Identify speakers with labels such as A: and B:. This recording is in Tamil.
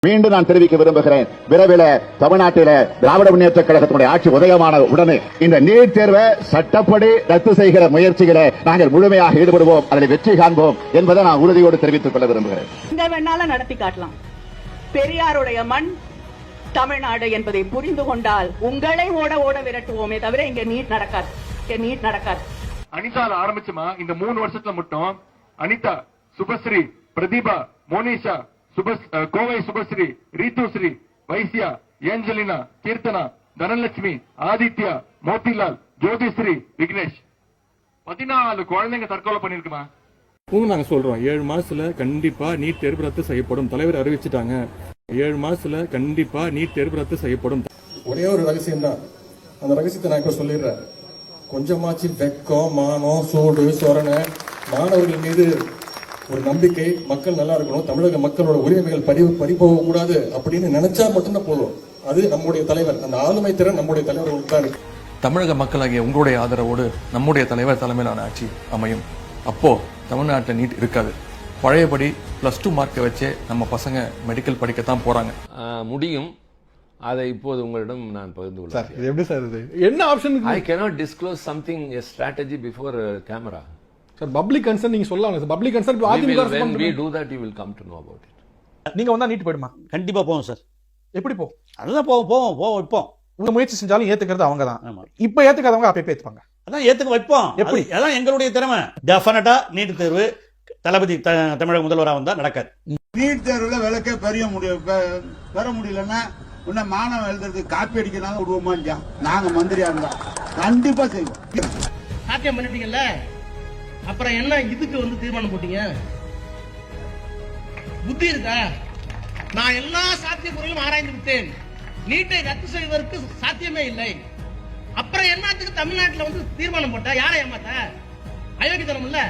A: மீண்டும் நான் தெரிவிக்க விரும்புகிறேன், விரைவில் தமிழ்நாட்டில திராவிட முன்னேற்ற கழகத்தினுடைய ஆட்சி உதயமான உடனே இந்த நீட் தேர்வை சட்டப்படி ரத்து செய்கிற முயற்சிகளை நாங்கள் முழுமையாக ஈடுபடுவோம், அதில் வெற்றி காண்போம் என்பதை நான் உறுதியோடு தெரிவித்துக் கொள்ள விரும்புகிறேன்.
B: எங்க வேணாலும் நடத்தி காட்டலாம். பெரியாருடைய மண் தமிழ்நாடு என்பதை புரிந்து கொண்டால் உங்களை ஓட ஓட விரட்டுவோமே தவிர இங்க நீட் நடக்காது. நீட் நடக்காது.
C: அனிதால ஆரம்பிச்சுமா இந்த 3 வருஷத்துல மட்டும் அனிதா, சுபஸ்ரீ, பிரதீபா, மோனிஷா, கோவை சுபஸ்ரீ, ரீத்துஸ்ரீ, வைசியா, ஏஞ்சலினா, கீர்த்தனா, தனலட்சுமி, ஆதித்யா, மோதிலால், ஜோதிஸ்ரீ, விக்னேஷ் 14 குழந்தைங்க தற்கொலை பண்ணிருக்குமா.
D: நாங்க சொல்றோம் 7 மாசத்துல கண்டிப்பா நீட் தேர்வு ரத்து செய்யப்படும். தலைவர் அறிவிச்சுட்டாங்க 7 மாசத்துல கண்டிப்பா நீட் தேர்வு ரத்து செய்யப்படும்.
E: ஒரே ஒரு ரகசியம் தான், அந்த ரகசியத்தை நான் இப்ப சொல்லிடுறேன். கொஞ்சமாச்சு வெக்கம், மானம், சூடு, சொரணை, மாணவர்கள் மீது ஒரு நம்பிக்கை, மக்கள் நல்லா இருக்கணும், தமிழக மக்களோட உரிமைகள் பறிபோக கூடாது அப்படின்னு நினைச்சா மட்டும்தான் போதும். அது நம்முடைய தலைவர், அந்த ஆளுமை திறன் நம்முடைய தலைவர் தான் இருக்கு.
F: தமிழக மக்களாகிய உங்களுடைய ஆதரவோடு நம்முடைய தலைவர் தலைமையிலான ஆட்சி அமையும். அப்போ தமிழ்நாட்டில் நீட் இருக்காது. பழையபடி +2 மார்க்கை வச்சே நம்ம பசங்க மெடிக்கல் படிக்கத்தான் போறாங்க.
G: முடியும். அதை இப்போது உங்களிடம் நான் பகிர்ந்து கொள்கிறேன்.
D: இது எப்படி சார் இது? என்ன option?
G: I cannot disclose something, a strategy before camera.
D: Sir public concern நீங்க சொல்லலாம் sir. Public concern
G: When we do that, you will come to know about it.
D: நீங்க வந்தா நீட் போயிடுமா?
H: கண்டிப்பா போவோம் சார். எப்படி
D: போ?
H: அதுதான் போவோம் வைப்போம்.
D: உங்க முயற்சி செஞ்சாலும் ஏத்துக்கிறது அவங்க தான். இப்ப ஏத்துக்காதவங்க அப்ப ஏத்துப்பாங்க.
H: அதான் ஏத்துக்க வைப்போம். எப்படி? அதான் எங்களுடைய திறமை. டெஃபினட்டா நீட் தேர்வு தளபதி தமிழக முதல்வராக வந்தா நடக்காது.
I: நீட் தேர்வுல விளக்க பெற முடியலன்னா உன்ன மாணவன் எழுதுறதுக்கு காப்பி அடிக்கிறாங்க விடுவோமா இல்லையா? நாங்க மந்திரியா இருந்தா கண்டிப்பா செய்வோம்.
J: சாத்தியம் பண்ணிட்டீங்கல்ல, அப்புறம் என்ன இதுக்கு தீர்மானம் போட்டீங்க? புத்தி இருக்கா? நான் எல்லா சாத்தியக்கூறுகளும் ஆராய்ந்து விட்டேன். நீட்டை ரத்து செய்வதற்கு சாத்தியமே இல்லை. அப்புறம் என்னத்துக்கு தமிழ்நாட்டில் தீர்மானம் போட்டா? யாரை ஏமாத்த? அயோக்கியத்தனம் இல்ல.